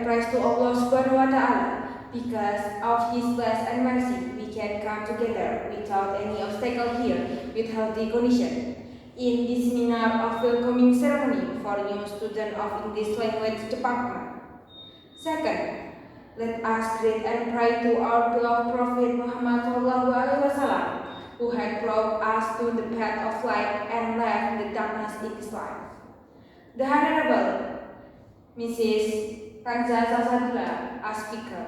praise to Allah Subhanahu wa Ta'ala. Because of His blessing and mercy, we can come together without any obstacle here with healthy condition. In this seminar of welcoming ceremony for new student of English language department. Second, let us greet and pray to our beloved Prophet Muhammad SAW, who had brought us to the path of light and left the darkness in his life. The Honorable Mrs. Khanza Salsabilla as speaker.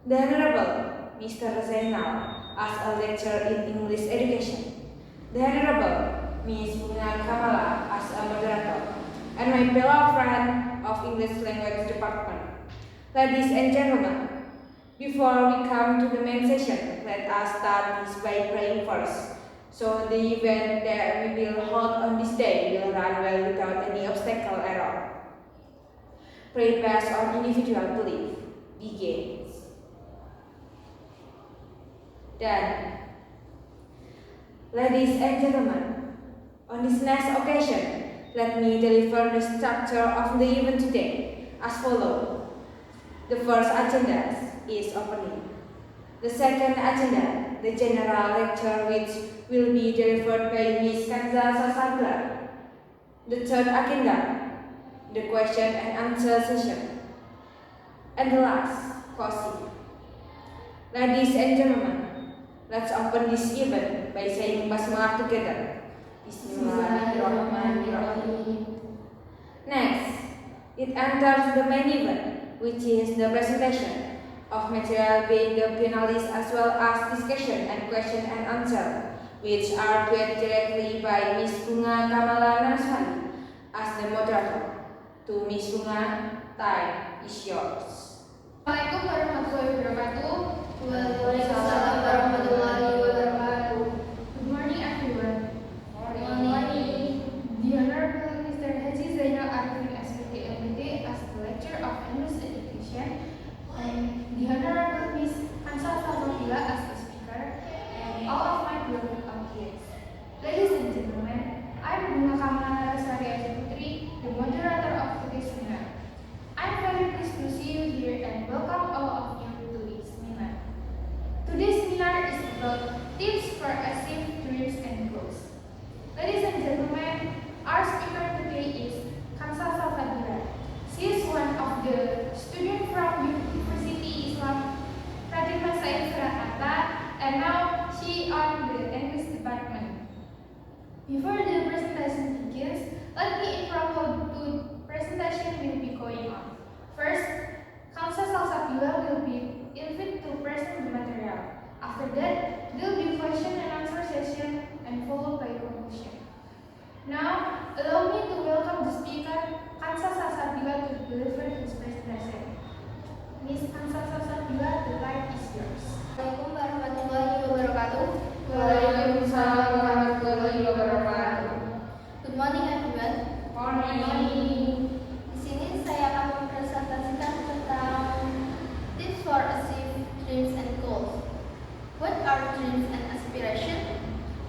The Honorable Mr. Zainal as a lecturer in English education. The Honorable Miss Bunga Kamala as a moderator. And my fellow friend of English language department. Ladies and gentlemen, before we come to the main session, let us start this by praying first. So the event that we will hold on this day will run well without any obstacle at all. Pray based on individual belief. Begins. Then, ladies and gentlemen, on this next occasion, let me deliver the structure of the event today as follows. The first agenda is opening. The second agenda, the general lecture, which will be delivered by Miss Khanza Salsabilla. The third agenda, the question and answer session. And the last, closing. Ladies and gentlemen, let's open this event by saying basmalah together. Bismillahirrahmanirrahim. Next, it enters the main event, which is the presentation of material being the panelists as well as discussion and question and answer, which are read directly by Miss Bunga Kamala as the moderator. To Miss Bunga, time is yours. Assalamualaikum warahmatullahi wabarakatuh. Waalaikumsalam warahmatullahi wabarakatuh. Good morning, everyone. Morning. The Honorable Mr. Haji Zainal Arifin SPT as the lecturer of English education, and the Honorable Miss Khanza Salsabilla as the speaker, and all of my beloved audience. Ladies and gentlemen, I'm Bunga Kamala, the moderator of today's seminar. I'm very pleased to see you here and welcome all of you to this seminar. Today's seminar is about tips for achieving dreams and goals. Ladies and gentlemen, our speaker today is Khanza Salsabilla. She is one of the students from University Islam Radima Said Surakarta, and now she on the English department. Before the presentation begins, let me inform how the presentation will be going on. First, Khanza Salsabilla will be invited to present the material. After that, there will be question and answer session and followed by conclusion. Now, allow me to welcome the speaker, Khanza Salsabilla, to deliver his presentation. Miss Khanza Salsabilla, the line is yours. Assalamualaikum warahmatullahi wabarakatuh. Waalaikumsalam warahmatullahi wabarakatuh. Good morning, everyone. Morning. Di sini saya akan mempresentasikan tentang tips for achieve dreams and goals. What are dreams and aspirations?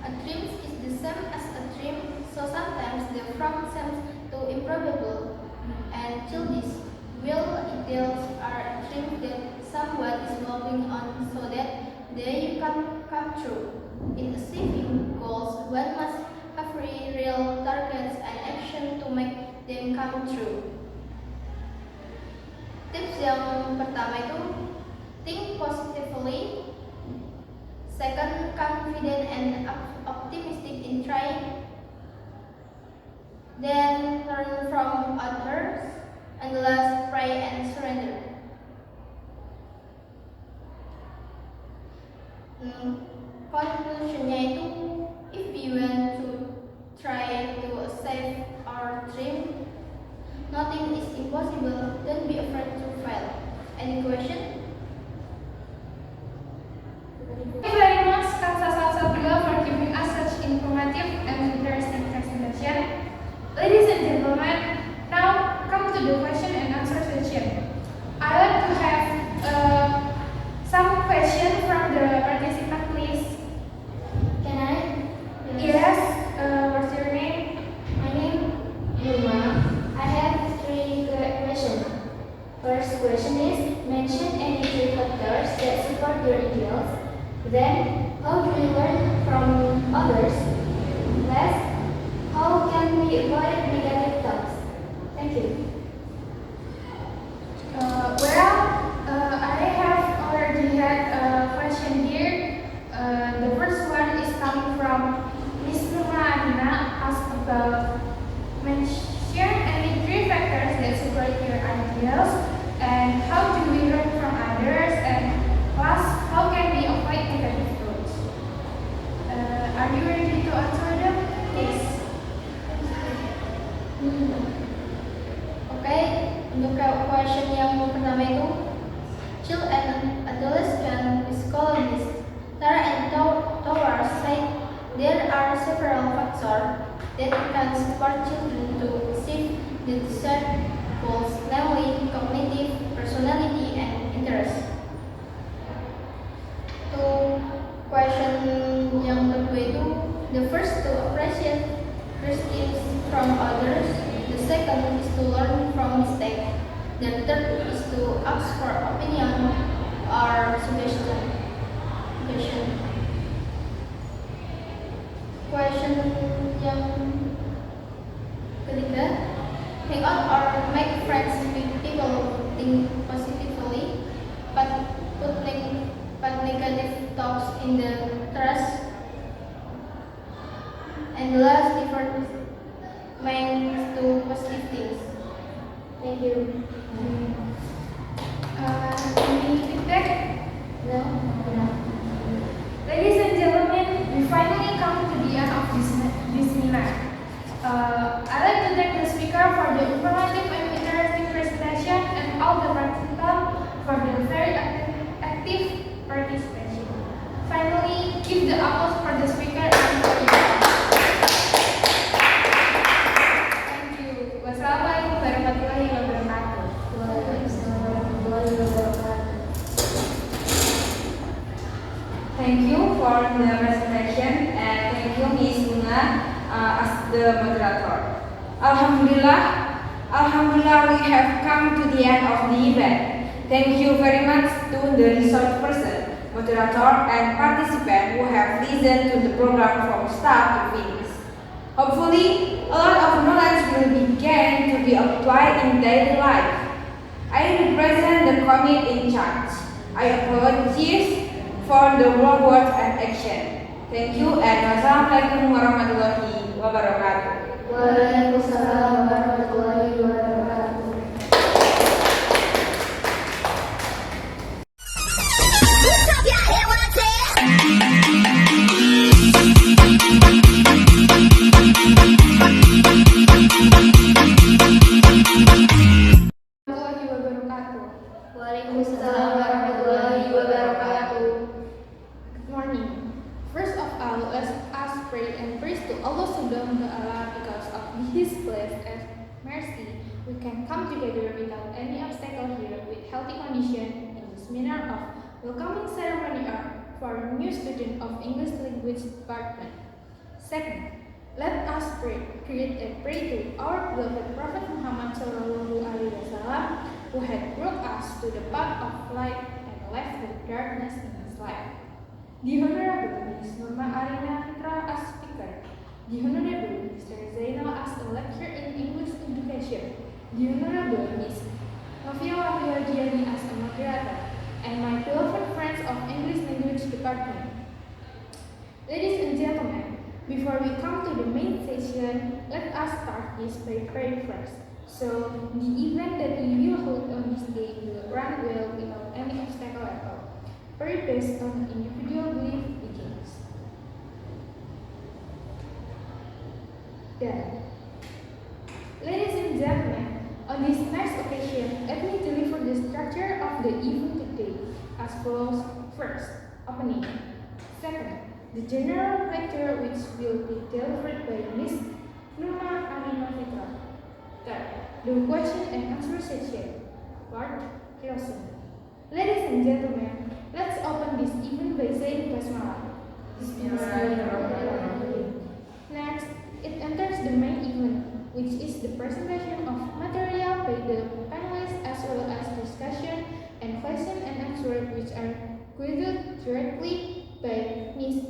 A dream is the same as a dream, so sometimes the from seems to improbable and childish. While ideals are dreams that someone is working on so that they can come true. In achieving goals, one must have real targets and action to make them come true. Tips yang pertama itu think positively. Second, confident and optimistic in trying. Then learn from others. And last, pray and surrender. Conclusionnya itu, if you want to try to save our dream, nothing is impossible. Don't be afraid to fail. Any question? Thank you very much, Khanza Salsabilla, for giving us such informative and interesting presentation. Ladies and gentlemen, now come to the question and answer session. I like to have some questions from the participant, please. Can I? Yes. What's your name? My name is Nurma. I have three questions. First question. avoid negative talks? Thank you. I have already had a question here. The first one is coming from Miss Nurma Arina, asked about mention any 3 factors that support your ideals, and how do we learn from others, and last, how can we avoid negative thoughts? Are you ready to answer them? Yes. Oke, untuk question yang pertama itu, child and adolescent psychologists Tara and Tower say there are several factors that can support children to achieve the desired goals, namely cognitive, personality, and interest. To question yang kedua itu, the first to appreciate criticism from others, the second is to learn from mistakes, the third is to ask for opinion or suggestion. Question yang ketiga, hang out or make friends with people who think positively, but put negative thoughts in the trash. And the last, different minds to positive things. Thank you. Any feedback? No. Ladies and gentlemen, we finally come to the end of this seminar. I'd like to thank the speaker for the informative and interesting presentation, and all the participants for their very active participation. Finally, give the applause for the speaker and for you. Thank you. Wassalamualaikum warahmatullahi wabarakatuh. Waalaikumsalam warahmatullahi wabarakatuh. Thank you for the presentation, and thank you Miss Bunga as the moderator. Alhamdulillah, we have come to the end of the event. Thank you very much to the resource person, moderator, and participant who have listened to the program from start to finish. Hopefully, a lot of knowledge will be gained to be applied in daily life. I represent the committee in charge. I apologize for the wrong words and action. Thank you, and wassalamualaikum warahmatullahi wabarakatuh. Waalaikumsalam warahmatullahi wabarakatuh. Waalaikumsalam warahmatullahi wabarakatuh. Good morning. First of all, let us pray and praise to Allah Subhanahu wa Ta'ala, because of His blessed and mercy, we can come together without any obstacle here with healthy condition in the seminar of welcoming ceremony for new student of English language department. Second, let us create a pray to our beloved Prophet Muhammad Sallallahu Alaihi Wasallam, who had brought us to the path of light and left the darkness in his life. The Honorable Miss Nurma Arina Fitroh as speaker, the Honorable Mr. Zainal as a lecturer in English education, the Honorable Miss Novia Wardyani as a moderator, and my beloved friends of English language department. Ladies and gentlemen, before we come to the main session, let us start this by praying first. So, the event that we will hold on this day will run well without any obstacle at all. Prayer based on individual belief begins. Then, ladies and gentlemen, on this next occasion, let me deliver the structure of the event today as follows. First, opening. Second, the general lecture, which will be delivered by Miss Nurma Arina Fitroh. Third, the question and answer session. Fourth, closing. Ladies and gentlemen, let's open this event by saying Basmalah. Next, it enters the main event, which is the presentation of material by the panelists as well as discussion and question and answer, which are guided directly by Miss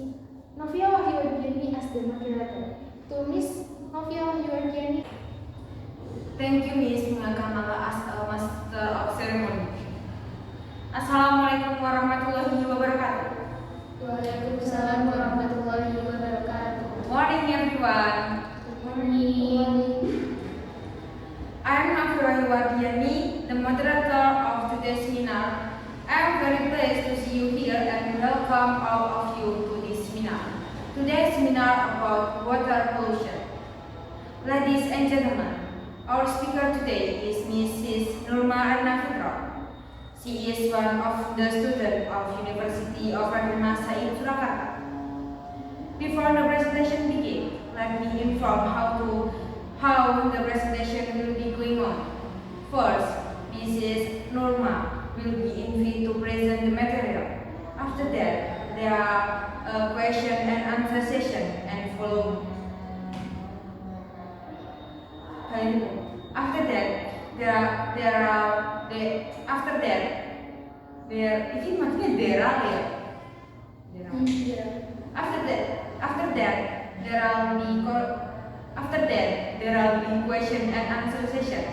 Novia Wardyani as the moderator. To Miss Novia, Wardyani. Thank you, Miss Bunga Kamala, as a master of ceremony. Assalamualaikum warahmatullahi wabarakatuh. Waalaikumsalam warahmatullahi wabarakatuh. Morning, everyone. Good morning. I am Wardyani, the moderator of today's seminar. I am very pleased to see you here and welcome all of you to this seminar. Today's seminar about water pollution. Ladies and gentlemen, our speaker today is Mrs. Nurma and Fitroh. She is one of the students of University of Arina in Surakarta. Before the presentation begins, let me inform how the presentation will be going on. First, Mrs. Nurma will be invited to present the material. After that, there are a question and answer session and follow. After that, there will be question and answer session.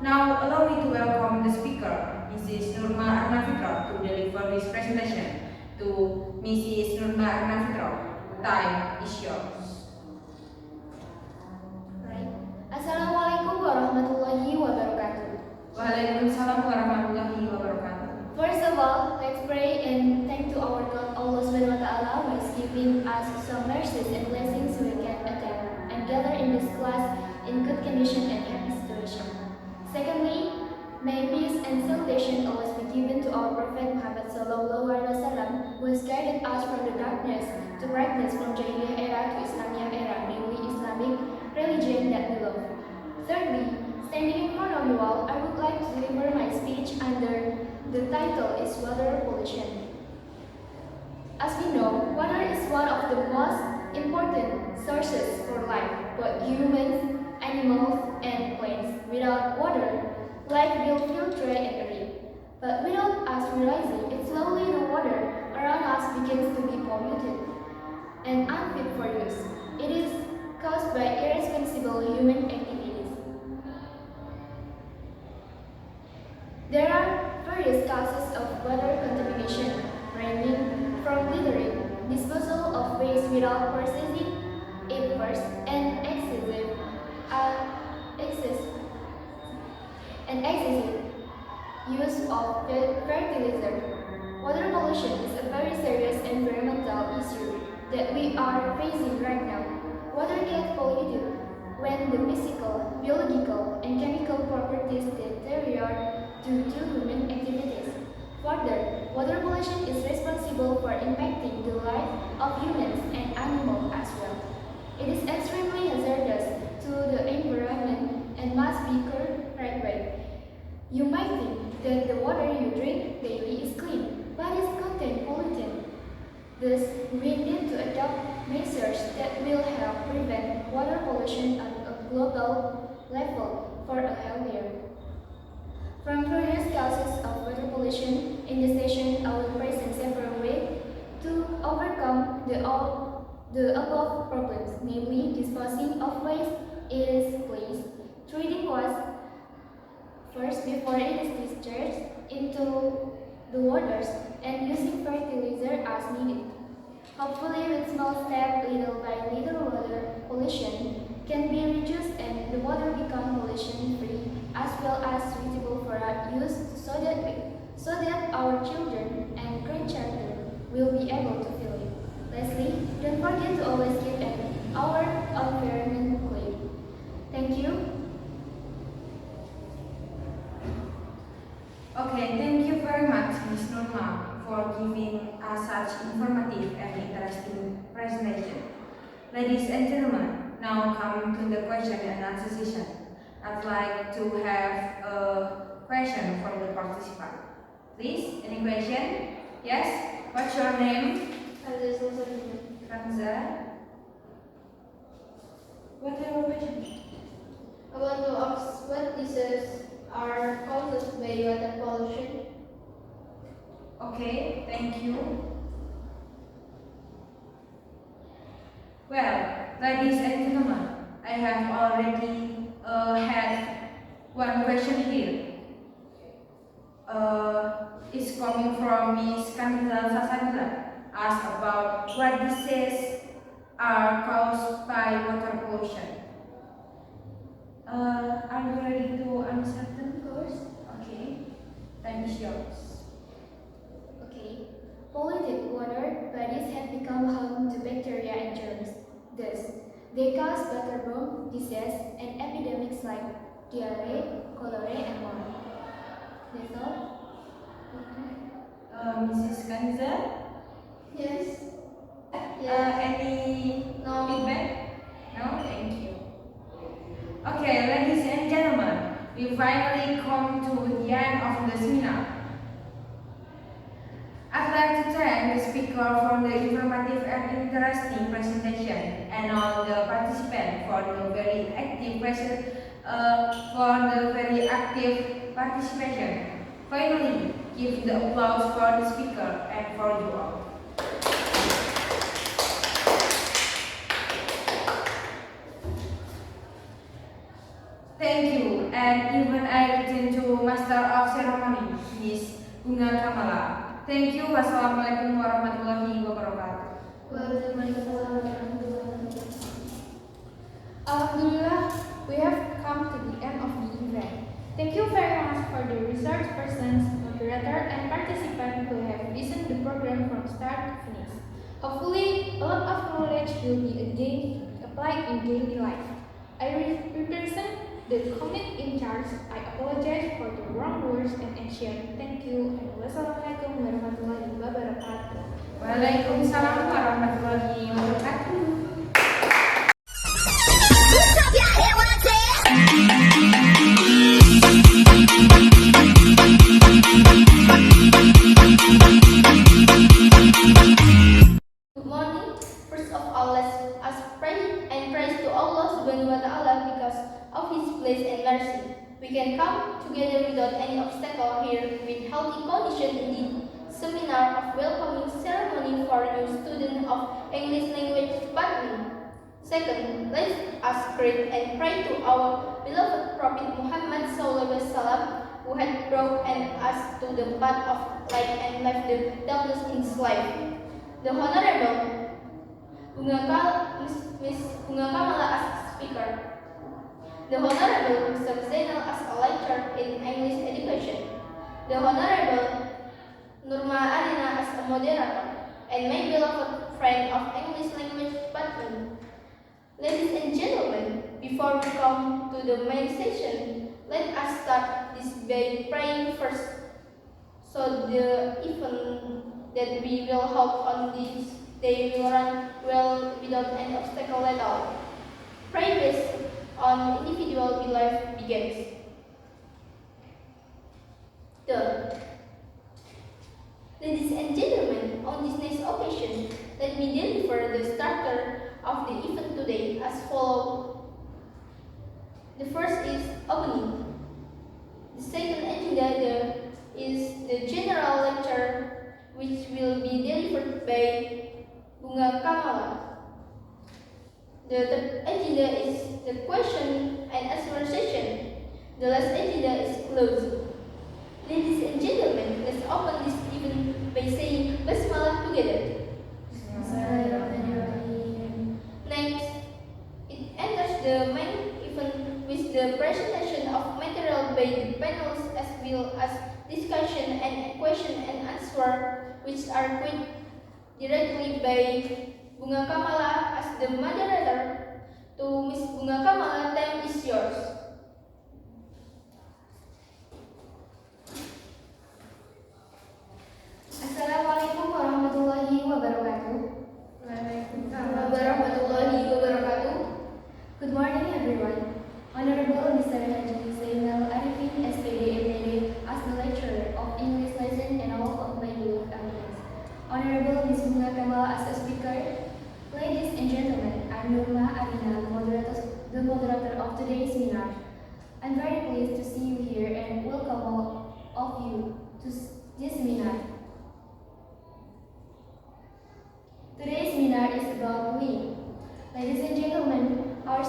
Now, allow me to welcome the speaker, Mrs. Nurma and Fitroh, to deliver his presentation. To Mrs. Nurma and Fitroh, time is yours. Right. Assalamualaikum warahmatullahi wabarakatuh. Waalaikumsalam warahmatullahi wabarakatuh. First of all, let's pray and thank to our God Allah Subhanahu wa Ta'ala who is giving us some mercies and blessings we can attend and gather in this class in good condition and happy situation. Secondly, may peace and salvation always be given to our Prophet Muhammad Sallallahu Alaihi Wasallam, who has guided us from the darkness to brightness, from Jahiliyah era to Islamic era, namely Islamic religion that we love. Thirdly, standing in front of you all, I would like to deliver my speech under the title is Water Pollution. As we know, water is one of the most important sources for life, both humans, animals, and plants. Without water, life will filtrate and erode. But without us realizing it, slowly the water around us begins to be polluted and unfit for use. It is caused by irresponsible human activities. There are various causes of water contamination, ranging from littering, disposal of waste without processing it first, and excessive use of fertilizer. Water pollution is a very serious environmental issue that we are facing right now. Water gets polluted when the physical, biological, and chemical properties deteriorate due to human activities. Further, water pollution is responsible for impacting the life of humans and animals as well. It is extremely hazardous to the environment and must be curbed right away. You might think that the water you drink daily is clean, but it contains pollutants. Thus, we need to adopt measures that will help prevent water pollution at a global level for a healthier. From various causes of water pollution, in this session I will present several ways to overcome the above problems, namely disposing of waste is placed, treating waste first before it is discharged into the waters, and using fertilizer as needed. Hopefully, with small steps, little by little, water pollution can be reduced and the water become pollution-free as well as suitable for our use, so that our children and grandchildren will be able to feel it. Lastly, don't forget to always keep our environment clean. Thank you. Okay, thank you very much, Ms. Nurma, for giving us such informative and interesting presentation. Ladies and gentlemen, now come to the question and answer session. I'd like to have a question from the participant. Please, any question? Yes? What's your name? Khanza Salsabilla. Khanza. What's your question? I want to ask what diseases are caused by water pollution. Okay, thank you. Well, ladies and gentlemen, I have already had one question here. It's coming from Miss Khanza Salsabilla. Ask about what diseases are caused by water pollution. Are you ready to answer them? Of course. Okay, time is yours. Okay. Polluted water bodies have become home to bacteria and germs. Thus, they cause waterborne disease and epidemics like diarrhea, cholera, and more. That's all. Mrs. Khanza, Yes. any No. feedback? No, thank you. Okay, ladies and gentlemen, we finally come to the end of the seminar. I'd like to thank the speaker for the informative and interesting presentation, and all the participants for the very active participation. Finally, give the applause for the speaker and for you all. Thank you, and even I return to Master of Ceremony, Miss Bunga Kamala. Thank you. Wassalamualaikum warahmatullahi wabarakatuh. Alhamdulillah, we have come to the end of the event. Thank you very much for the research persons, moderator, and participants who have listened to the program from start to finish. Hopefully, a lot of knowledge will be again applied in daily life. I represent the committee in charge. I apologize for the wrong words and action. Thank you, and wassalamualaikum warahmatullahi wabarakatuh. Waalaikumsalam warahmatullahi wabarakatuh. Good morning. First of all, let's us pray and praise to Allah Subhanahu wa Ta'ala because of His grace and mercy. We can come together without any obstacle here with healthy condition in the seminar of welcoming ceremony for new students of English language department. Second, let us pray and pray to our beloved Prophet Muhammad Sallallahu Alaihi Wasallam, who had brought us to the path of light and left the darkness in his life. The Honorable Miss Bunga Kamala as speaker. The Honorable Mr. Zainal as a lecturer in English education. The Honorable Nurma Arina as a moderator. And my beloved friend of English language department. Ladies and gentlemen, before we come to the main session, let us start this by praying first. So the event that we will hold on this day will run well without any obstacle at all. Pray based on individual belief begins. Ladies and gentlemen, on this next occasion, let me deliver the starter of the event today as follows. The first is opening. The second agenda is the general lecture, which will be delivered by Bunga Kamala. The third agenda is the question and answer session. The last agenda is closed. Ladies and gentlemen, let's open this event by saying Basmalah together. Next, it enters the main event with the presentation of material by the panels as well as discussion and question and answer, which are quite directly by Bunga Kamala as the moderator. To Miss Bunga Kamala, time is yours. Assalamualaikum warahmatullahi wabarakatuh. Waalaikumsalam warahmatullahi wabarakatuh. Good morning, everyone. Honorable Mr. Haji Zainal Arifin, SPD MD, as the lecturer of English lesson and all of my beloved audience. Honorable Miss Bunga Kamala as a speaker. Ladies and gentlemen, I'm Nurma Arina, the moderator of today's seminar. I'm very pleased to see you here and welcome all of you to this seminar. Today's seminar is about bullying. Ladies and gentlemen, our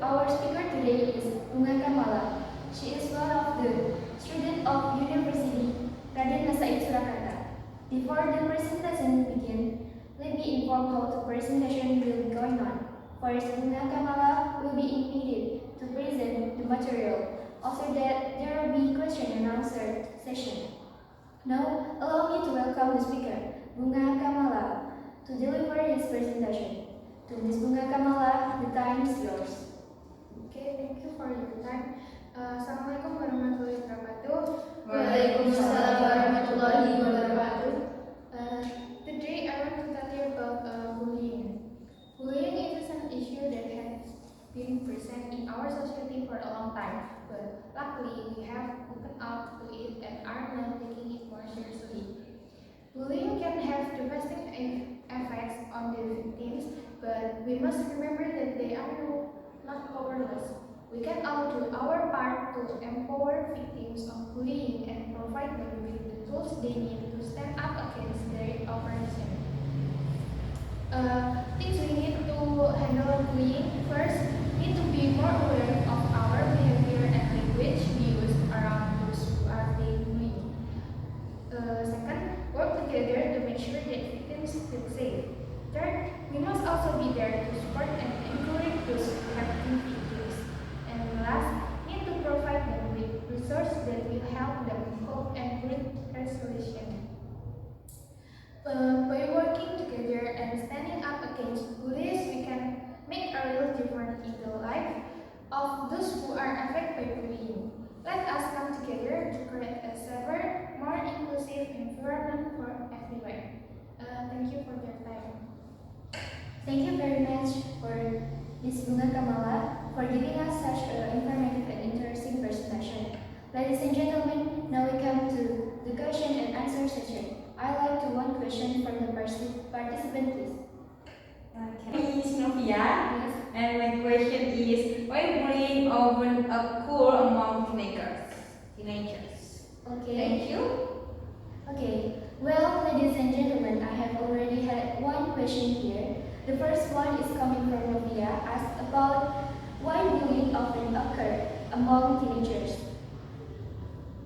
our speaker today is Bunga Kamala. She is one of the students of University Radin Said Surakarta. Before the presentation begins, let me inform how the presentation will be going on. First, Bunga Kamala will be invited to present the material. After that, there will be question and answer session. Now, allow me to welcome the speaker, Bunga Kamala, to deliver his presentation. To Ms. Bunga Kamala, the time is yours. Okay, thank you for your time. Assalamualaikum warahmatullahi wabarakatuh. Waalaikumsalam warahmatullahi wabarakatuh. Today I want to tell you about bullying. Bullying is an issue that has been present in our society for a long time, but luckily we have woken up to it and are now taking it more seriously. Bullying can have devastating effects on the victims, but we must remember that they are not powerless. We can all do our part to empower victims of bullying and provide them with the tools they need to stand up against their oppression. Things we need to handle bullying. First, we need to be more aware of our behavior and language we use around those who are being bullied. Second, work together to make sure that victims feel safe. Third, we must also be there to support and encourage those who have been victims. And last, we need to provide them with resources that will help them cope and bring resolution. By working together and standing up against bullies, we can make a real difference in the life of those who are affected by bullying. Let us come together to create a safer, more inclusive environment for everyone. Thank you for your time. Thank you very much for Ms. Bunga Kamala for giving us such an informative and interesting presentation. Ladies and gentlemen, now we come to the question and answer session. I'd like to one question from the participant, please. My name is Novia, Yes. and my question is, why bullying often occur among teenagers? Okay. Thank you. Okay. Well, ladies and gentlemen, I have already had one question here. The first one is coming from Novia, asked about why bullying often occur among teenagers.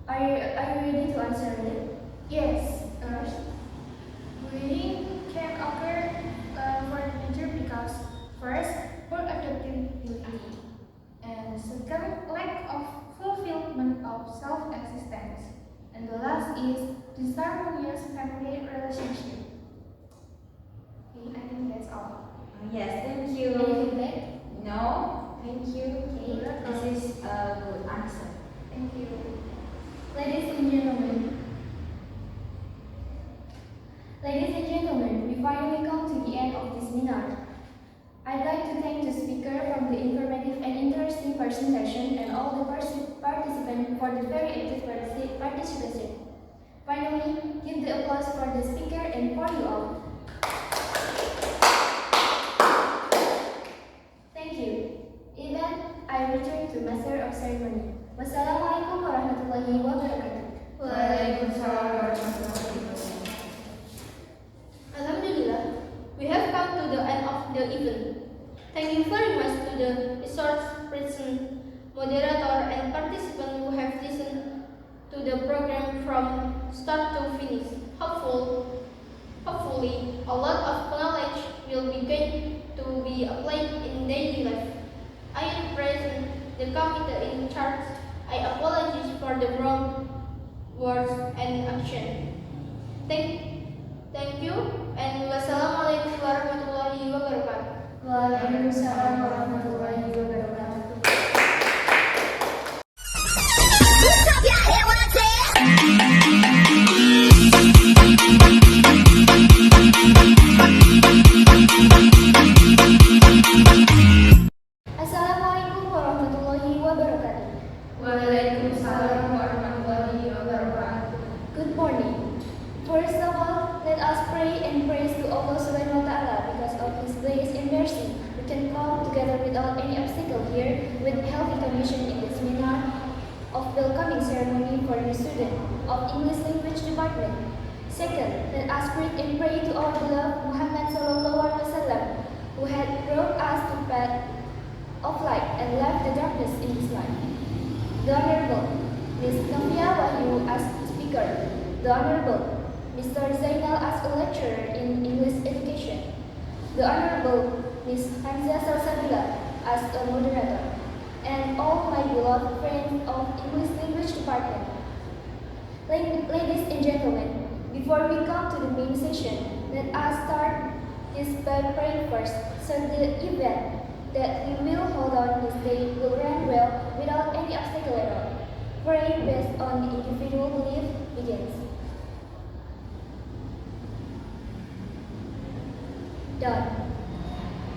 Are you ready to answer it? Yes, bullying can occur for teenagers because first, poor adaptability, and second, lack of fulfillment of self-existence, and the last is disharmonious family relationship. Okay, I think that's all. Yes, thank Any you. feedback? No, thank you. Okay. This is a good answer. Thank you. Ladies and gentlemen, we finally come to the end of this seminar. I'd like to thank the speaker from the informative and interesting presentation and all the participants for the very active participation. Finally, give the applause for the speaker and for you all. Thank you. Even I return to Master of Ceremony. Wassalamualaikum warahmatullahi wabarakatuh. Waalaikumsalam warahmatullahi wabarakatuh. Alhamdulillah, we have come to the end of the event. Thank you very much to the resource person, moderator, and participants who have listened to the program from start to finish. Hopefully, a lot of knowledge will be gained to be applied in daily life. I am present, the committee in charge. I apologize for the wrong words and action. Thank you, and wassalamualaikum warahmatullahi wabarakatuh. Waalaikumsalam warahmatullahi wabarakatuh. Assalamualaikum warahmatullahi wabarakatuh. Waalaikumsalam warahmatullahi wabarakatuh. Good morning. First of all, let us pray and praise to Allah Subhanahu wa Ta'ala because of His grace and mercy. We can come together without any obstacle here with healthy condition in the seminar of welcoming ceremony for the student of English Language Department. Second, let us pray and pray to our beloved Muhammad Sallallahu Alaihi Wasallam who had brought us to path of light and left the darkness in his life. The Honorable Miss Novia Wahyu as speaker. The Honorable Mr. Zainal as a lecturer in English education. The Honorable Miss Khanza Salsabilla as a moderator. And all my beloved friends of English Language Department. Ladies and gentlemen, before we come to the main session, let us start this by praying first, so the event that we will hold on this day will run well without any obstacle at all. Pray based on the individual belief begins. Done.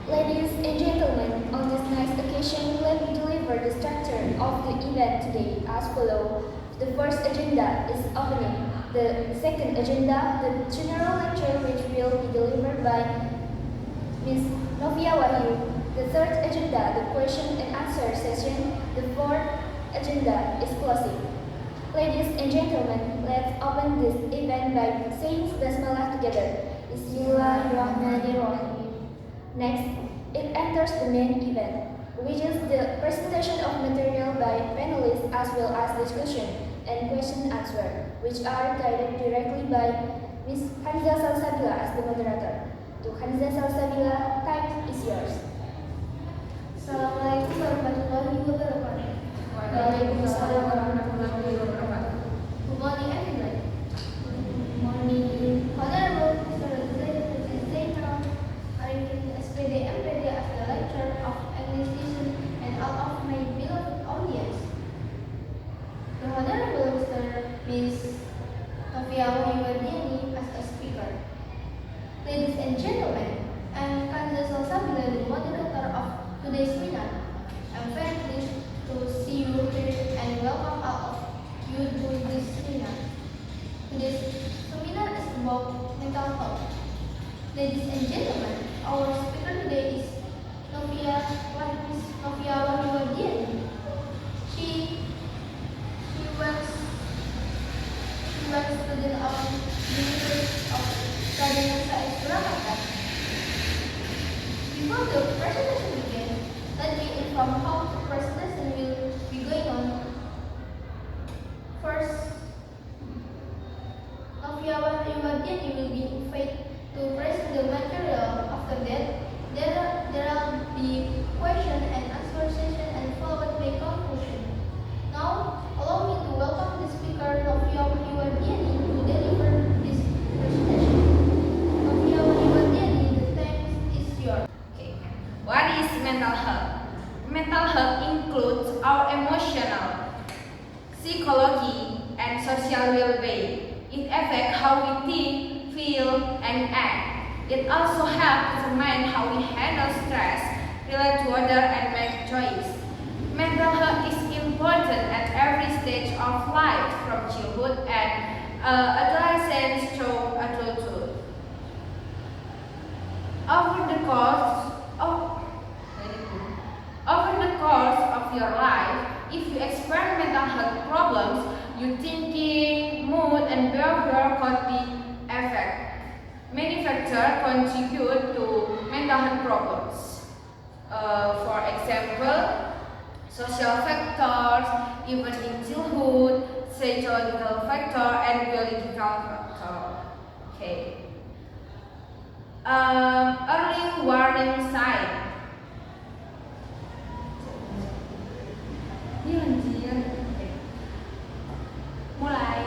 Ladies and gentlemen, on this nice occasion, let me deliver the structure of the event today as follows. The first agenda is opening. The second agenda, the general lecture, which will be delivered by Ms. Novia Wahyu. The third agenda, the question and answer session. The fourth agenda is closing. Ladies and gentlemen, let's open this event by saying Basmalah together. Bismillahirrahmanirrahim. Next, it enters the main event, which is the presentation of material by panelists as well as discussion and question answer, which are guided directly by Ms. Khanza Salsabilla as the moderator. To Khanza Salsabilla, time is yours. Assalamualaikum warahmatullahi wabarakatuh. Waalaikumsalam warahmatullahi wabarakatuh. Good morning, everyone. Good morning. Honorable Mr. Zainal, Arina, SPD, MPD as the lecturer of English lesson and all of my beloved audience. The Honorable Mr. Miss Novia Wardyani as a speaker. Ladies and gentlemen, I am Khanza Salsabilla, the moderator of today's seminar. I am very pleased to see you here and welcome all of you to this seminar. Today's seminar is about mental health. Ladies and gentlemen, our speaker today is Miss Novia Wardyani. She was student of the University of Jakarta. Before the presentation begins, let me inform how the presentation will be going on. First, Novia Wardyani will be invited to present the material. After that, there will be question and answer session and followed by conclusion. Now, allow me to welcome the speaker Novia Wardyani to deliver this presentation. Novia Wardyani, the time is yours. Okay. What is mental health? Mental health includes our emotional, psychology, and social well-being. It affects how we think, feel, and act. It also helps determine how we handle stress, relate to others, and make choices. Mental health is important at every stage of life, from childhood and adolescence to adulthood. Over the course of your life, if you experience mental health problems, your thinking, mood, and behavior could be affected. Many factors contribute to mental health problems. For example, social factors, even in childhood, psychological factor, and biological factor. Okay. Early warning sign. Mulai.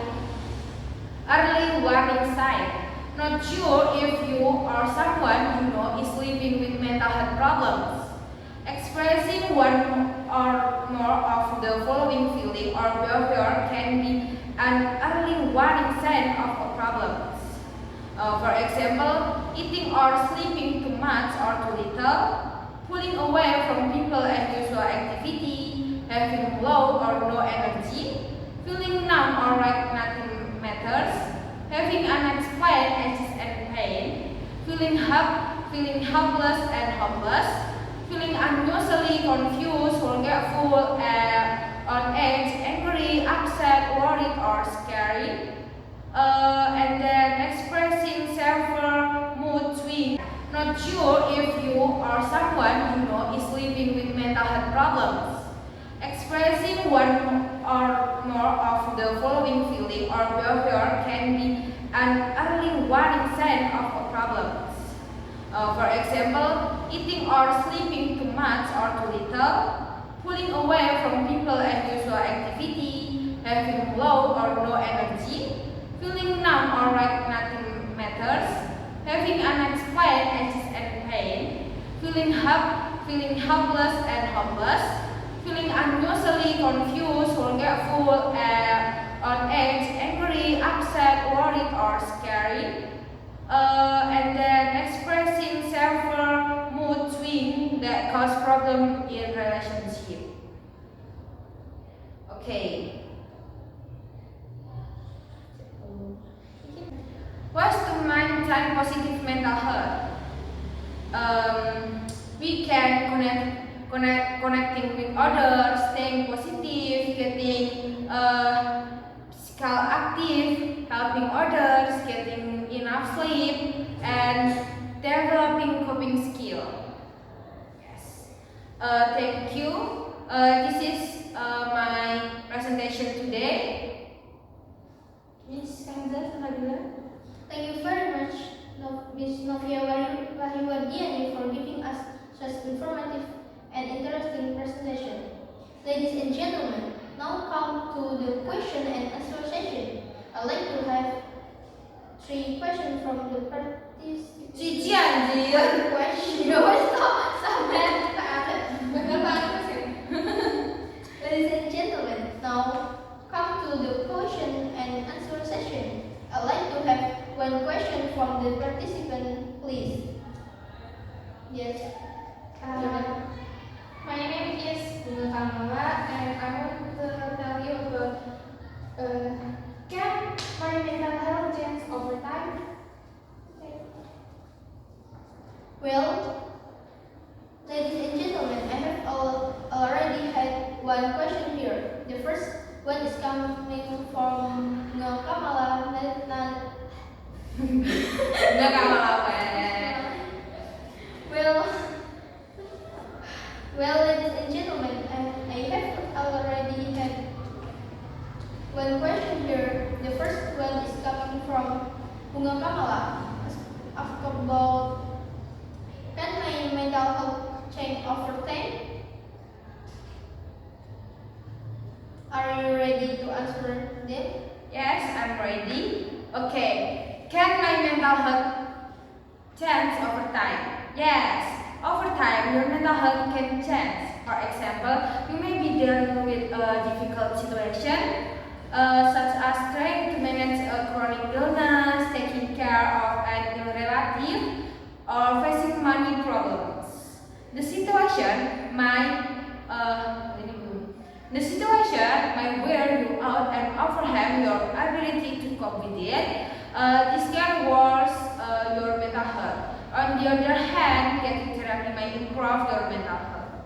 Early warning sign. Not sure if you or someone you know is living with mental health problems. Expressing one or more of the following feeling or behavior can be an early warning sign of a problem. For example, eating or sleeping too much or too little, pulling away from people and usual activity, having low or no energy, feeling numb or like nothing matters, having unexplained anxiety and pain, feeling helpless and hopeless, feeling unusually confused, forgetful, on edge, angry, upset, worried, or scary, and then expressing several mood swings. Not sure if you or someone you know is living with mental mental health problems. Expressing one or more of the following feeling or behavior can be an early warning sign of a problem. For example, eating or sleeping too much or too little, pulling away from people and usual activity, having low or no energy, feeling numb or like nothing matters, having unexplained anxious and pain, feeling helpless and hopeless, feeling unusually confused, forgetful, on edge, angry, upset, worried, or scary. And then expressing several mood swings that cause problem in relationship. Okay. Ways to maintain positive mental health. We can connecting with others, staying positive, getting physical active, helping others, getting enough sleep, and developing coping skill. Yes. Thank you. This is my presentation today. Miss Khanza Salsabilla. Thank you very much, Miss Novia Wardyani, for giving us such informative and interesting presentation. Ladies and gentlemen, now come to the question and answer session. I'd like to have 3 questions from the participants. One question. Stop that. Ladies and gentlemen, now come to the question and answer session. I'd like to have 1 question from the participant, please. Yes. My name is Bunga Kamala, and I want to tell you about can my mental health change over time? Well, ladies and gentlemen, I have already had 1 question here. The first one is coming from Kamala. Nggak Kamala. Well, ladies and gentlemen, I have already had 1 question here. The first one is coming from Bunga Kamala. Ask about, can my mental health change over time? Are you ready to answer them? Yes, I'm ready. Okay. Can my mental health change over time? Yes. Over time, your mental health can change. For example, you may be dealing with a difficult situation, such as trying to manage a chronic illness, taking care of an ill relative, or facing money problems. The situation might wear you out and overwhelm your ability to cope with it. This can worsen your mental health. On the other hand, getting therapy might improve your mental health.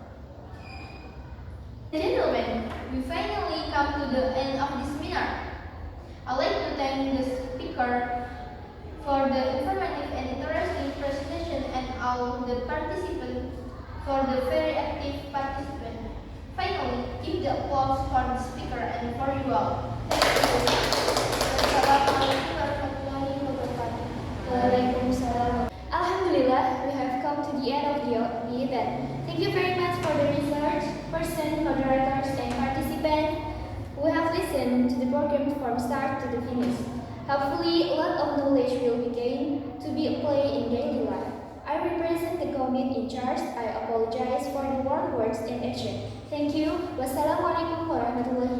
Gentlemen, we finally come to the end of this seminar. I'd like to thank the speaker for the informative and interesting presentation and all the participants for the very active participant. Finally, give the applause for the speaker and for you all. Thank you. Wassalamualaikum warahmatullahi wabarakatuh. Waalaikumsalam. Alhamdulillah, we have come to the end of the event. Thank you very much for the research person, moderators, and participants who have listened to the program from start to the finish. Hopefully, a lot of knowledge will be gained to be applied in daily life. I represent the committee in charge. I apologize for the wrong words and action. Thank you. Wassalamualaikum warahmatullahi